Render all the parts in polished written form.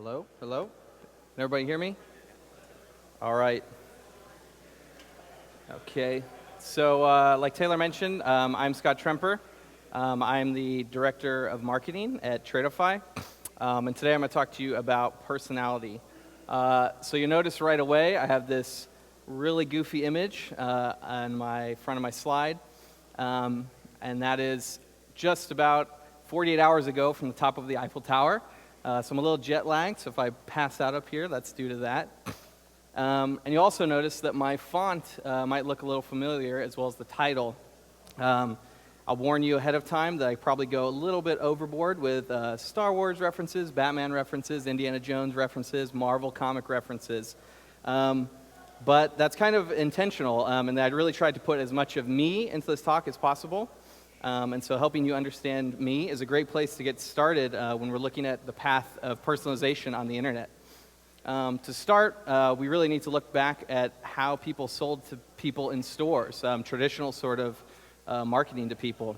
Hello? Hello? Can everybody hear me? All right. Okay. So like Taylor mentioned, I'm Scott Tremper. I'm the Director of Marketing at Traitify. And today I'm going to talk to you about personality. So you notice right away I have this really goofy image on my front of my slide. And that is just about 48 hours ago from the top of the Eiffel Tower. So I'm a little jet lagged, so if I pass out up here, that's due to that. And you also notice that my font might look a little familiar, as well as the title. I'll warn you ahead of time that I probably go a little bit overboard with Star Wars references, Batman references, Indiana Jones references, Marvel comic references. But that's kind of intentional, and I'd really tried to put as much of me into this talk as possible. And so helping you understand me is a great place to get started when we're looking at the path of personalization on the internet. To start, we really need to look back at how people sold to people in stores, traditional sort of marketing to people.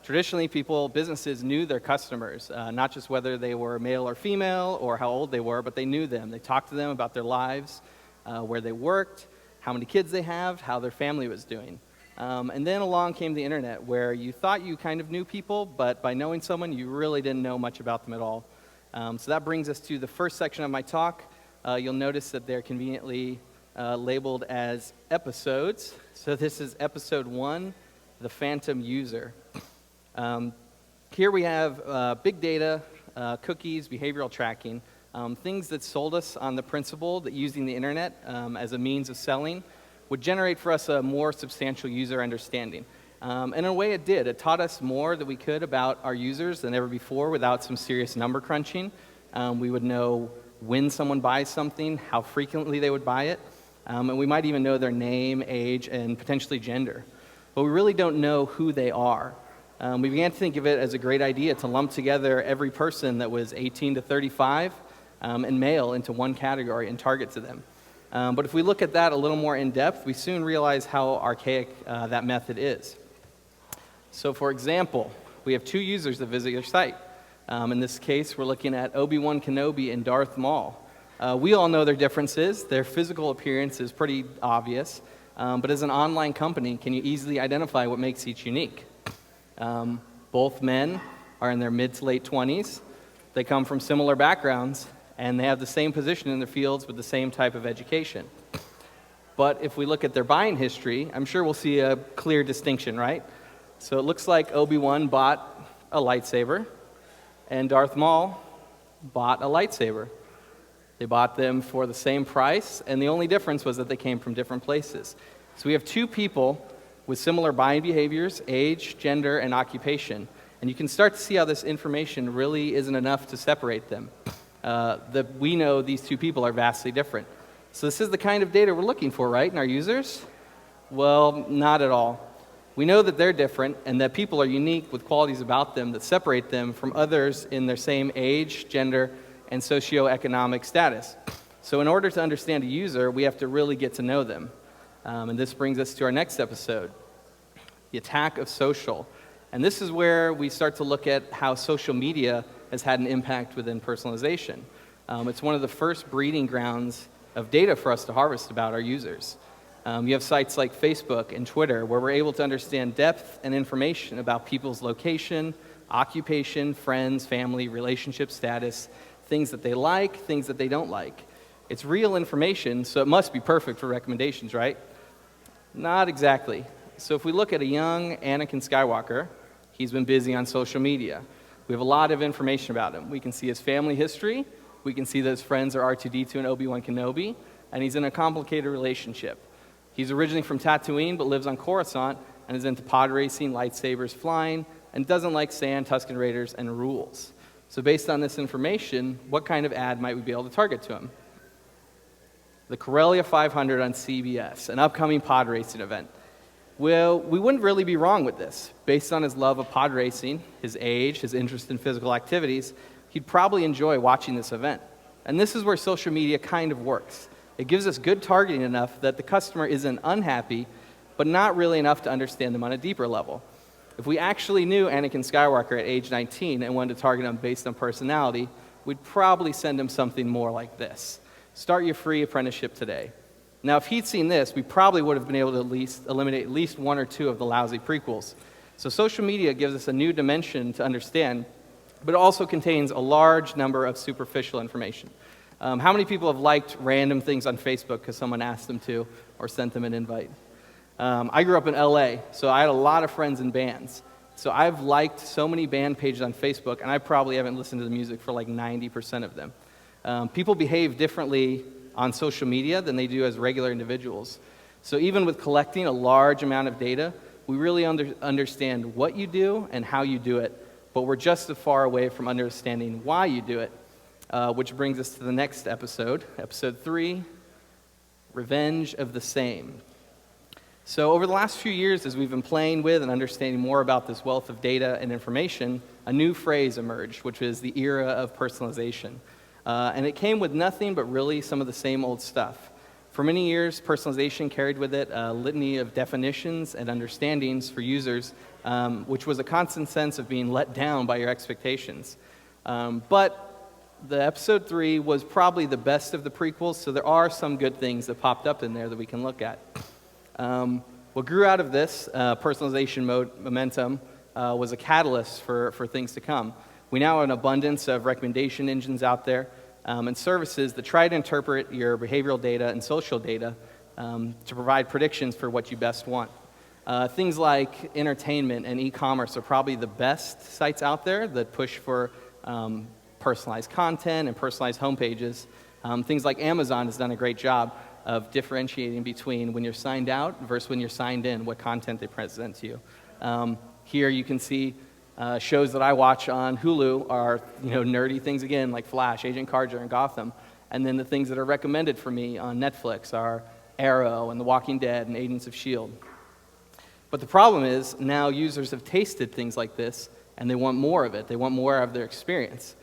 Traditionally, businesses knew their customers, not just whether they were male or female or how old they were, but they knew them. They talked to them about their lives, where they worked, how many kids they have, how their family was doing. And then along came the internet, where you thought you kind of knew people, but by knowing someone, you really didn't know much about them at all. So that brings us to the first section of my talk. You'll notice that they're conveniently labeled as episodes. So this is episode 1, the phantom user. Here we have big data, cookies, behavioral tracking, things that sold us on the principle that using the internet as a means of selling would generate for us a more substantial user understanding. And in a way it did. It taught us more that we could about our users than ever before without some serious number crunching. We would know when someone buys something, how frequently they would buy it, and we might even know their name, age, and potentially gender. But we really don't know who they are. We began to think of it as a great idea to lump together every person that was 18 to 35 and male into one category and target to them. But if we look at that a little more in depth, we soon realize how archaic that method is. So for example, we have 2 users that visit your site. In this case, we're looking at Obi-Wan Kenobi and Darth Maul. We all know their differences. Their physical appearance is pretty obvious. But as an online company, can you easily identify what makes each unique? Both men are in their mid to late 20s. They come from similar backgrounds, and they have the same position in their fields with the same type of education. But if we look at their buying history, I'm sure we'll see a clear distinction, right? So it looks like Obi-Wan bought a lightsaber, and Darth Maul bought a lightsaber. They bought them for the same price, and the only difference was that they came from different places. So we have 2 people with similar buying behaviors, age, gender, and occupation. And you can start to see how this information really isn't enough to separate them. We know these 2 people are vastly different. So this is the kind of data we're looking for, right, in our users? Well, not at all. We know that they're different and that people are unique with qualities about them that separate them from others in their same age, gender, and socioeconomic status. So in order to understand a user, we have to really get to know them. And this brings us to our next episode, the attack of social. And this is where we start to look at how social media has had an impact within personalization. It's one of the first breeding grounds of data for us to harvest about our users. You have sites like Facebook and Twitter where we're able to understand depth and information about people's location, occupation, friends, family, relationship status, things that they like, things that they don't like. It's real information, so it must be perfect for recommendations, right? Not exactly. So if we look at a young Anakin Skywalker, he's been busy on social media. We have a lot of information about him. We can see his family history. We can see that his friends are R2-D2 and Obi-Wan Kenobi, and he's in a complicated relationship. He's originally from Tatooine, but lives on Coruscant, and is into pod racing, lightsabers, flying, and doesn't like sand, Tusken Raiders, and rules. So based on this information, what kind of ad might we be able to target to him? The Corellia 500 on CBS, an upcoming pod racing event. Well, we wouldn't really be wrong with this. Based on his love of pod racing, his age, his interest in physical activities, he'd probably enjoy watching this event. And this is where social media kind of works. It gives us good targeting enough that the customer isn't unhappy, but not really enough to understand them on a deeper level. If we actually knew Anakin Skywalker at age 19 and wanted to target him based on personality, we'd probably send him something more like this. Start your free apprenticeship today. Now, if he'd seen this, we probably would have been able to at least eliminate at least one or two of the lousy prequels. So social media gives us a new dimension to understand, but it also contains a large number of superficial information. How many people have liked random things on Facebook because someone asked them to or sent them an invite? I grew up in LA, so I had a lot of friends in bands. So I've liked so many band pages on Facebook, and I probably haven't listened to the music for like 90% of them. People behave differently on social media than they do as regular individuals. So even with collecting a large amount of data, we really understand what you do and how you do it, but we're just as far away from understanding why you do it, which brings us to the next episode, episode 3, Revenge of the Same. So over the last few years, as we've been playing with and understanding more about this wealth of data and information, a new phrase emerged, which is the era of personalization. And it came with nothing but really some of the same old stuff. For many years, personalization carried with it a litany of definitions and understandings for users, which was a constant sense of being let down by your expectations. But the episode 3 was probably the best of the prequels, so there are some good things that popped up in there that we can look at. What grew out of this personalization momentum was a catalyst for things to come. We now have an abundance of recommendation engines out there and services that try to interpret your behavioral data and social data to provide predictions for what you best want. Things like entertainment and e-commerce are probably the best sites out there that push for personalized content and personalized homepages. Things like Amazon has done a great job of differentiating between when you're signed out versus when you're signed in, what content they present to you. Here you can see shows that I watch on Hulu are nerdy things again, like Flash, Agent Carter, and Gotham. And then the things that are recommended for me on Netflix are Arrow and The Walking Dead and Agents of S.H.I.E.L.D. But the problem is now users have tasted things like this and they want more of it. They want more of their experience.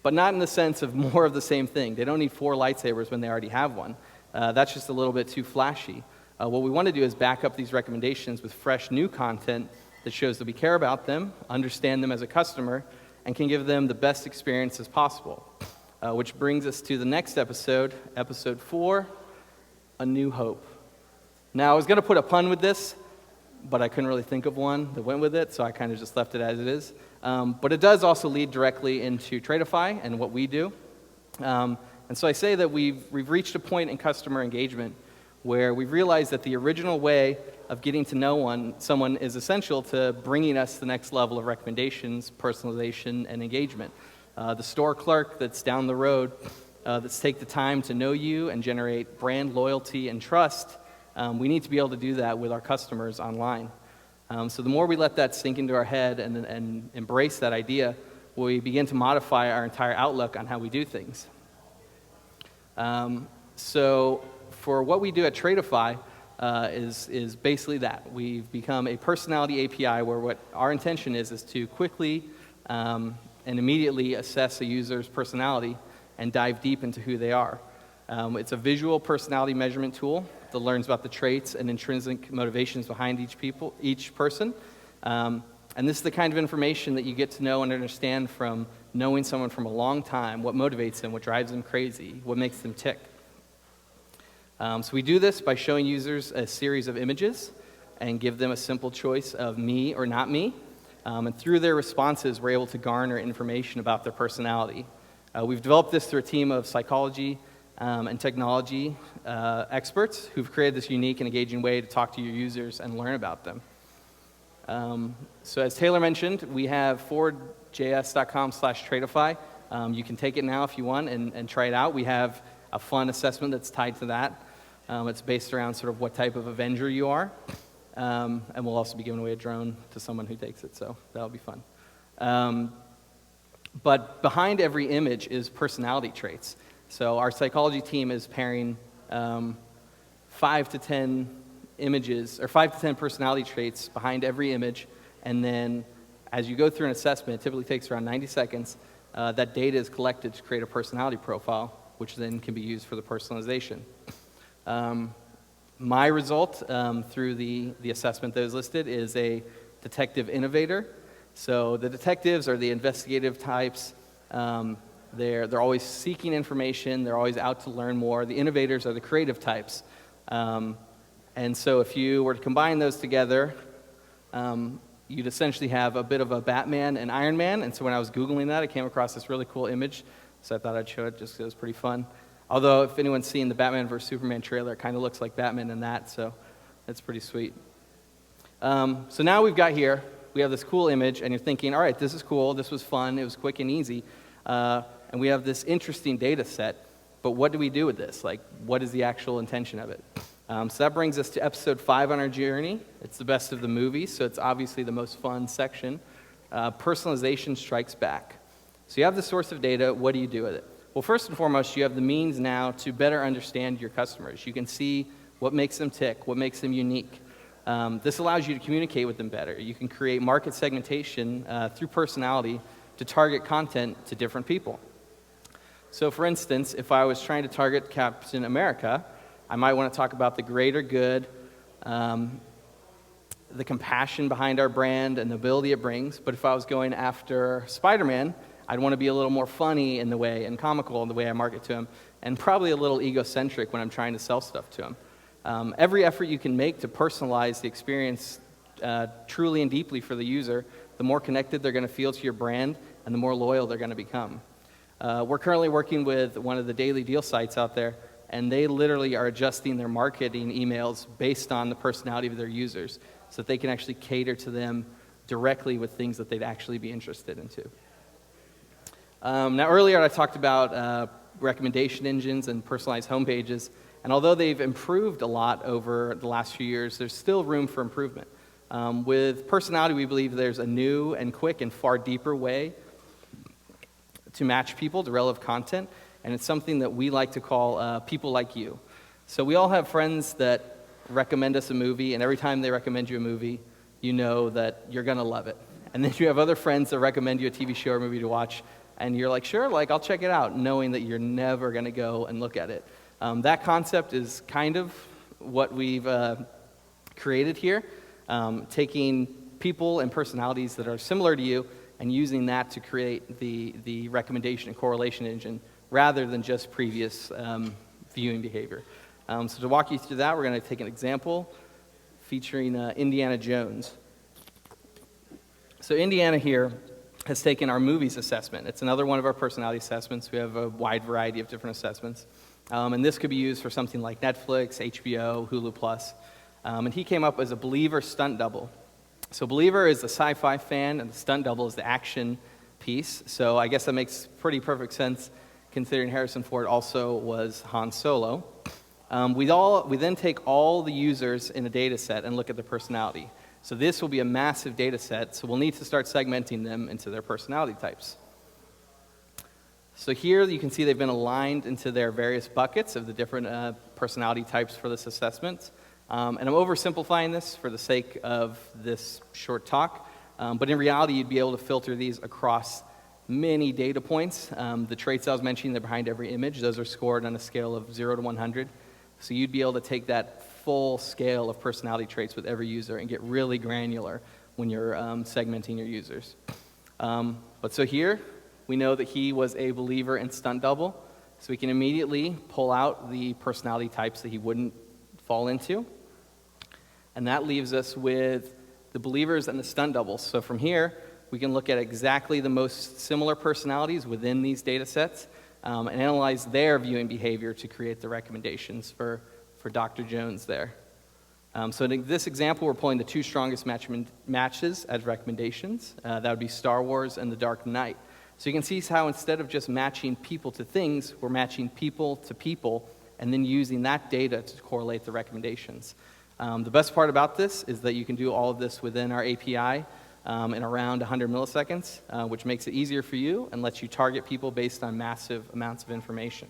But not in the sense of more of the same thing. They don't need 4 lightsabers when they already have one. That's just a little bit too flashy. What we want to do is back up these recommendations with fresh new content that shows that we care about them, understand them as a customer, and can give them the best experience as possible. Which brings us to the next episode, episode 4, A New Hope. Now, I was going to put a pun with this, but I couldn't really think of one that went with it, so I kind of just left it as it is. But it does also lead directly into Traitify and what we do. And so I say that we've reached a point in customer engagement where we've realized that the original way of getting to know someone is essential to bringing us the next level of recommendations, personalization, and engagement. The store clerk that's down the road that's take the time to know you and generate brand loyalty and trust, we need to be able to do that with our customers online. So the more we let that sink into our head and embrace that idea, we begin to modify our entire outlook on how we do things. So for what we do at Traitify is basically that. We've become a personality API where what our intention is to quickly and immediately assess a user's personality and dive deep into who they are. It's a visual personality measurement tool that learns about the traits and intrinsic motivations behind each person. And this is the kind of information that you get to know and understand from knowing someone from a long time, what motivates them, what drives them crazy, what makes them tick. So we do this by showing users a series of images and give them a simple choice of me or not me. And through their responses, we're able to garner information about their personality. We've developed this through a team of psychology and technology experts who've created this unique and engaging way to talk to your users and learn about them. So as Taylor mentioned, we have forwardjs.com/Traitify. You can take it now if you want and try it out. We have a fun assessment that's tied to that. It's based around sort of what type of Avenger you are. And we'll also be giving away a drone to someone who takes it, so that'll be fun. But behind every image is personality traits. So our psychology team is pairing 5 to 10 images, or 5 to 10 personality traits behind every image, and then as you go through an assessment, it typically takes around 90 seconds, that data is collected to create a personality profile, which then can be used for the personalization. My result through the assessment that was listed is a detective innovator. So the detectives are the investigative types They're always seeking information. They're always out to learn more. The innovators are the creative types. And so if you were to combine those together, you'd essentially have a bit of a Batman and Iron Man. And so when I was Googling that, I came across this really cool image. So I thought I'd show it just because it was pretty fun. Although if anyone's seen the Batman vs. Superman trailer, it kind of looks like Batman in that. So that's pretty sweet. So now we have this cool image, and you're thinking, all right, this is cool. This was fun. It was quick and easy. And we have this interesting data set. But what do we do with this? Like, what is the actual intention of it? So that brings us to episode 5 on our journey. It's the best of the movie, so it's obviously the most fun section. Personalization strikes back. So you have the source of data. What do you do with it? Well, first and foremost, you have the means now to better understand your customers. You can see what makes them tick, what makes them unique. This allows you to communicate with them better. You can create market segmentation through personality to target content to different people. So for instance, if I was trying to target Captain America, I might want to talk about the greater good, the compassion behind our brand, and the ability it brings. But if I was going after Spider-Man, I'd want to be a little more funny in the way, and comical in the way I market to him, and probably a little egocentric when I'm trying to sell stuff to him. Every effort you can make to personalize the experience truly and deeply for the user, the more connected they're going to feel to your brand, and the more loyal they're going to become. We're currently working with one of the daily deal sites out there, and they literally are adjusting their marketing emails based on the personality of their users so that they can actually cater to them directly with things that they'd actually be interested into. Now, earlier I talked about recommendation engines and personalized homepages, and although they've improved a lot over the last few years, there's still room for improvement. With personality, we believe there's a new and quick and far deeper way to match people to relevant content, and it's something that we like to call PeopleLike You. So we all have friends that recommend us a movie, and every time they recommend you a movie, you know that you're going to love it. And then you have other friends that recommend you a TV show or movie to watch, and you're like, sure, I'll check it out, knowing that you're never going to go and look at it. That concept is kind of what we've created here, taking people and personalities that are similar to you and using that to create the recommendation and correlation engine rather than just previous viewing behavior. So to walk you through that, we're going to take an example featuring Indiana Jones. So Indiana here has taken our movies assessment. It's another one of our personality assessments. We have a wide variety of different assessments. And this could be used for something like Netflix, HBO, Hulu+. And he came up as a believer stunt double. So believer is the sci-fi fan, and the stunt double is the action piece. So I guess that makes pretty perfect sense, considering Harrison Ford also was Han Solo. We then take all the users in a data set and look at their personality. So this will be a massive data set, so we'll need to start segmenting them into their personality types. So here you can see they've been aligned into their various buckets of the different personality types for this assessment. And I'm oversimplifying this for the sake of this short talk, but in reality you'd be able to filter these across many data points. The traits I was mentioning, they're behind every image. Those are scored on a scale of 0 to 100. So you'd be able to take that full scale of personality traits with every user and get really granular when you're segmenting your users. But so here, we know that he was a believer in stunt double, so we can immediately pull out the personality types that he wouldn't fall into. And that leaves us with the believers and the stunt doubles. So from here, we can look at exactly the most similar personalities within these data sets and analyze their viewing behavior to create the recommendations for Dr. Jones there. So in this example, we're pulling the two strongest matches as recommendations. That would be Star Wars and The Dark Knight. So you can see how instead of just matching people to things, we're matching people to people and then using that data to correlate the recommendations. The best part about this is that you can do all of this within our API in around 100 milliseconds, which makes it easier for you and lets you target people based on massive amounts of information.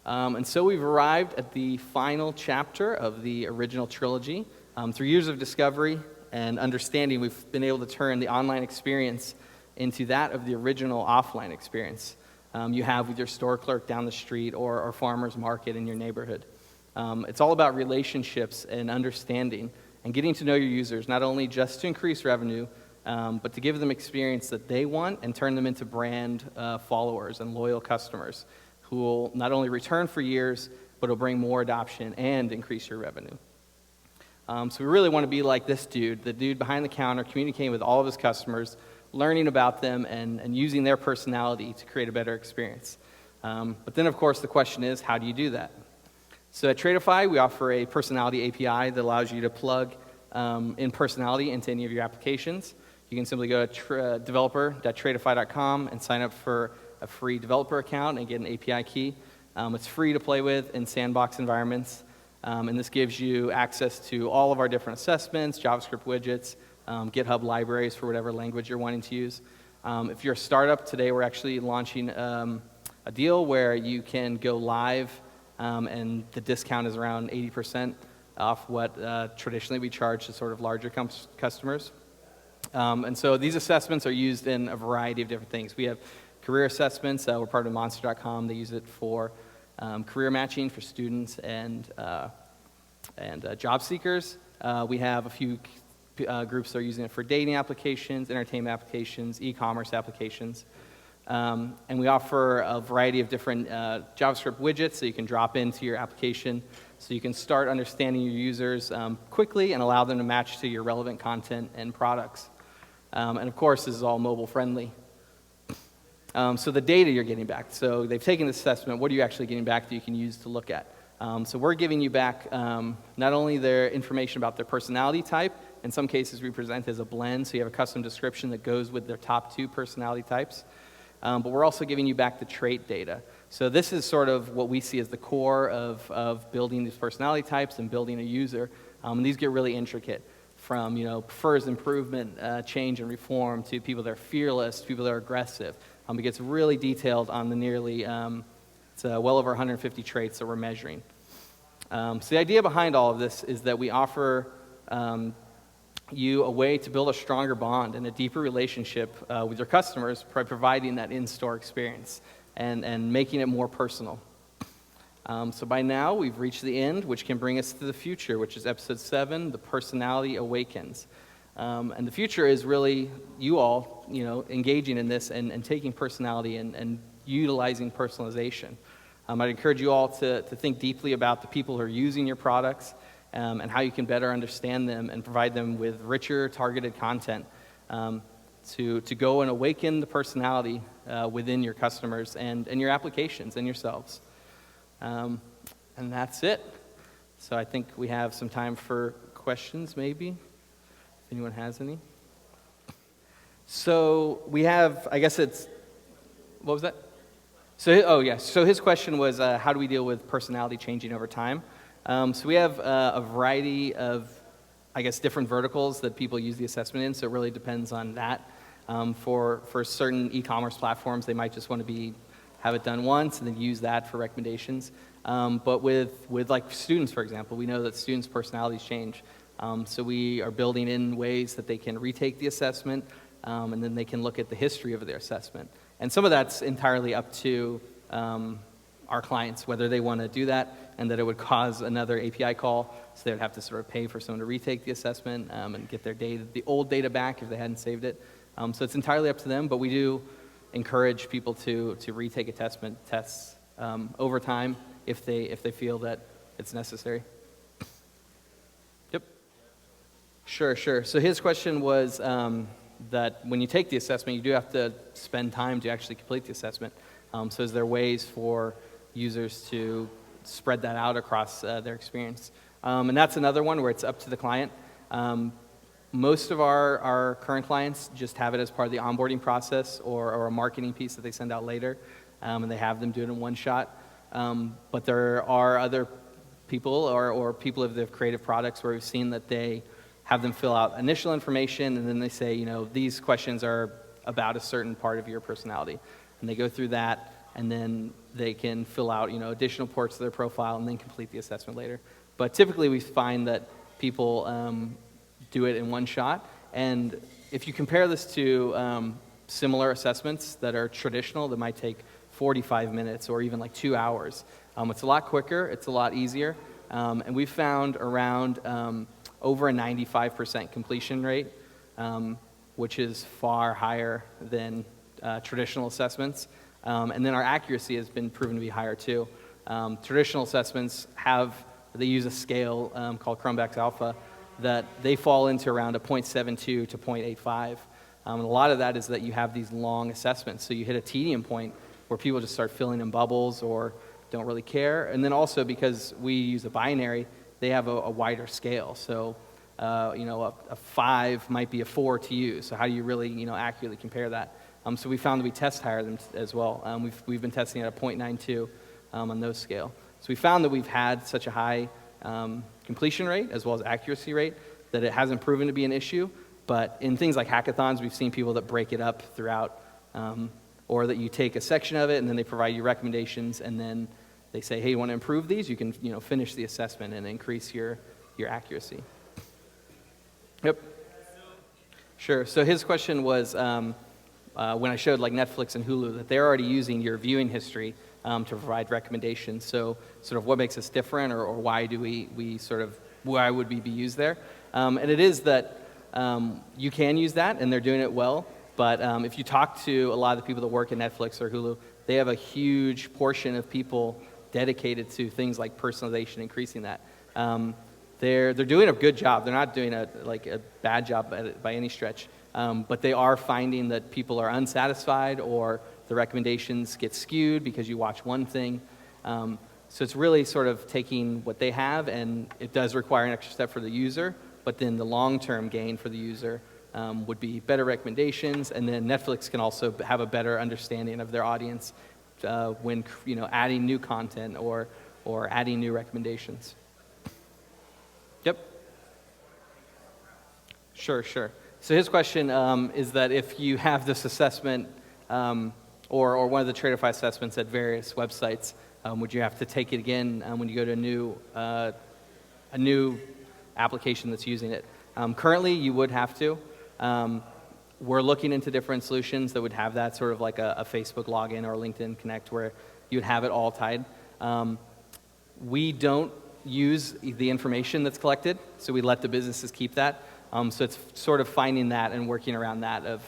And so we've arrived at the final chapter of the original trilogy. Through years of discovery and understanding, we've been able to turn the online experience into that of the original offline experience you have with your store clerk down the street or farmer's market in your neighborhood. It's all about relationships and understanding and getting to know your users, not only just to increase revenue, but to give them experience that they want and turn them into brand followers and loyal customers who will not only return for years, but will bring more adoption and increase your revenue. So we really want to be like this dude, the dude behind the counter, communicating with all of his customers, learning about them, and using their personality to create a better experience. But then, of course, the question is, how do you do that? So at Traitify, we offer a personality API that allows you to plug in personality into any of your applications. You can simply go to developer.traitify.com and sign up for a free developer account and get an API key. It's free to play with in sandbox environments, and this gives you access to all of our different assessments, JavaScript widgets, GitHub libraries for whatever language you're wanting to use. If you're a startup, today we're actually launching a deal where you can go live, and the discount is around 80% off what traditionally we charge to sort of larger customers. And so these assessments are used in a variety of different things. We have career assessments. We're part of Monster.com. They use it for career matching for students and job seekers. We have a few groups that are using it for dating applications, entertainment applications, e-commerce applications. And we offer a variety of different JavaScript widgets that you can drop into your application so you can start understanding your users quickly and allow them to match to your relevant content and products. And of course, this is all mobile friendly. So the data you're getting back. So they've taken this assessment. What are you actually getting back that you can use to look at? So we're giving you back not only their information about their personality type. In some cases, we present as a blend, so you have a custom description that goes with their top 2 personality types. But we're also giving you back the trait data. So this is sort of what we see as the core of building these personality types and building a user. And these get really intricate, from prefers improvement, change and reform, to people that are fearless, to people that are aggressive. It gets really detailed on the nearly, it's well over 150 traits that we're measuring. So the idea behind all of this is that we offer you a way to build a stronger bond and a deeper relationship with your customers by providing that in-store experience and making it more personal. So by now, we've reached the end, which can bring us to the future, which is episode 7, the personality awakens. And the future is really you all, engaging in this and taking personality and utilizing personalization. I'd encourage you all to think deeply about the people who are using your products and how you can better understand them and provide them with richer, targeted content to go and awaken the personality within your customers and your applications and yourselves. And that's it. So I think we have some time for questions, maybe, if anyone has any. So we have, I guess it's, what was that? So his question was, how do we deal with personality changing over time? So we have a variety of, I guess, different verticals that people use the assessment in, so it really depends on that. For certain e-commerce platforms, they might just want to have it done once and then use that for recommendations. But with like students, for example, we know that students' personalities change. So we are building in ways that they can retake the assessment, and then they can look at the history of their assessment. And some of that's entirely up to our clients, whether they want to do that, and that it would cause another API call, so they would have to sort of pay for someone to retake the assessment and get their data, the old data back if they hadn't saved it. So it's entirely up to them, but we do encourage people to retake tests over time if they feel that it's necessary. Yep. Sure. So his question was that when you take the assessment, you do have to spend time to actually complete the assessment. So is there ways for users to spread that out across their experience? And that's another one where it's up to the client. Most of our current clients just have it as part of the onboarding process or a marketing piece that they send out later, and they have them do it in one shot. But there are other people or people of the creative products where we've seen that they have them fill out initial information, and then they say, these questions are about a certain part of your personality. And they go through that, and then they can fill out, additional parts of their profile and then complete the assessment later. But typically we find that people do it in one shot. And if you compare this to similar assessments that are traditional, that might take 45 minutes or even like 2 hours, it's a lot quicker, it's a lot easier. And we've found around over a 95% completion rate. which is far higher than traditional assessments. And then our accuracy has been proven to be higher too. Traditional assessments they use a scale called Cronbach's Alpha that they fall into around a 0.72 to 0.85. And a lot of that is that you have these long assessments. So you hit a tedium point where people just start filling in bubbles or don't really care. And then also because we use a binary, they have a wider scale. So a 5 might be a 4 to you. So how do you really accurately compare that? So we found that we test higher than as well. We've been testing at a 0.92 on those scale. So we found that we've had such a high completion rate as well as accuracy rate that it hasn't proven to be an issue. But in things like hackathons, we've seen people that break it up throughout, or that you take a section of it and then they provide you recommendations, and then they say, hey, you want to improve these? You can finish the assessment and increase your accuracy. Yep. Sure. So his question was when I showed like Netflix and Hulu that they're already using your viewing history to provide recommendations. So sort of what makes us different, or why do why would we be used there? And it is that you can use that, and they're doing it well. But if you talk to a lot of the people that work at Netflix or Hulu, they have a huge portion of people dedicated to things like personalization, increasing that. They're doing a good job. They're not doing a bad job at it by any stretch. But they are finding that people are unsatisfied, or the recommendations get skewed because you watch one thing. So it's really sort of taking what they have, and it does require an extra step for the user, but then the long-term gain for the user would be better recommendations, and then Netflix can also have a better understanding of their audience when adding new content or adding new recommendations. Yep. Sure. So his question is that if you have this assessment or one of the Traitify assessments at various websites, would you have to take it again when you go to a new application that's using it? Currently, you would have to. We're looking into different solutions that would have that sort of like a Facebook login or LinkedIn Connect where you would have it all tied. We don't use the information that's collected, so we let the businesses keep that. So it's sort of finding that and working around that of,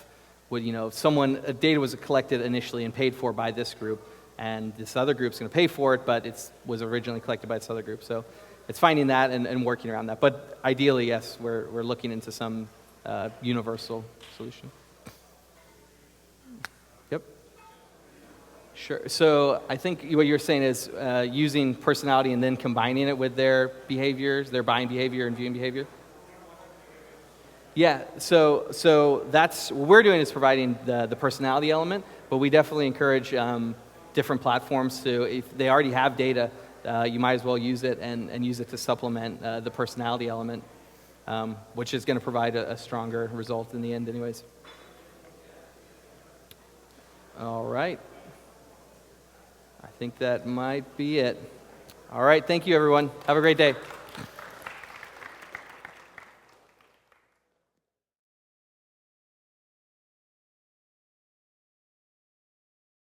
if data was collected initially and paid for by this group, and this other group's going to pay for it, but it was originally collected by this other group. So it's finding that and working around that. But ideally, yes, we're looking into some universal solution. Yep. Sure. So I think what you're saying is using personality and then combining it with their behaviors, their buying behavior and viewing behavior. Yeah, so that's what we're doing is providing the personality element, but we definitely encourage different platforms to, if they already have data, you might as well use it and use it to supplement the personality element, which is going to provide a stronger result in the end anyways. All right. I think that might be it. All right, thank you everyone. Have a great day.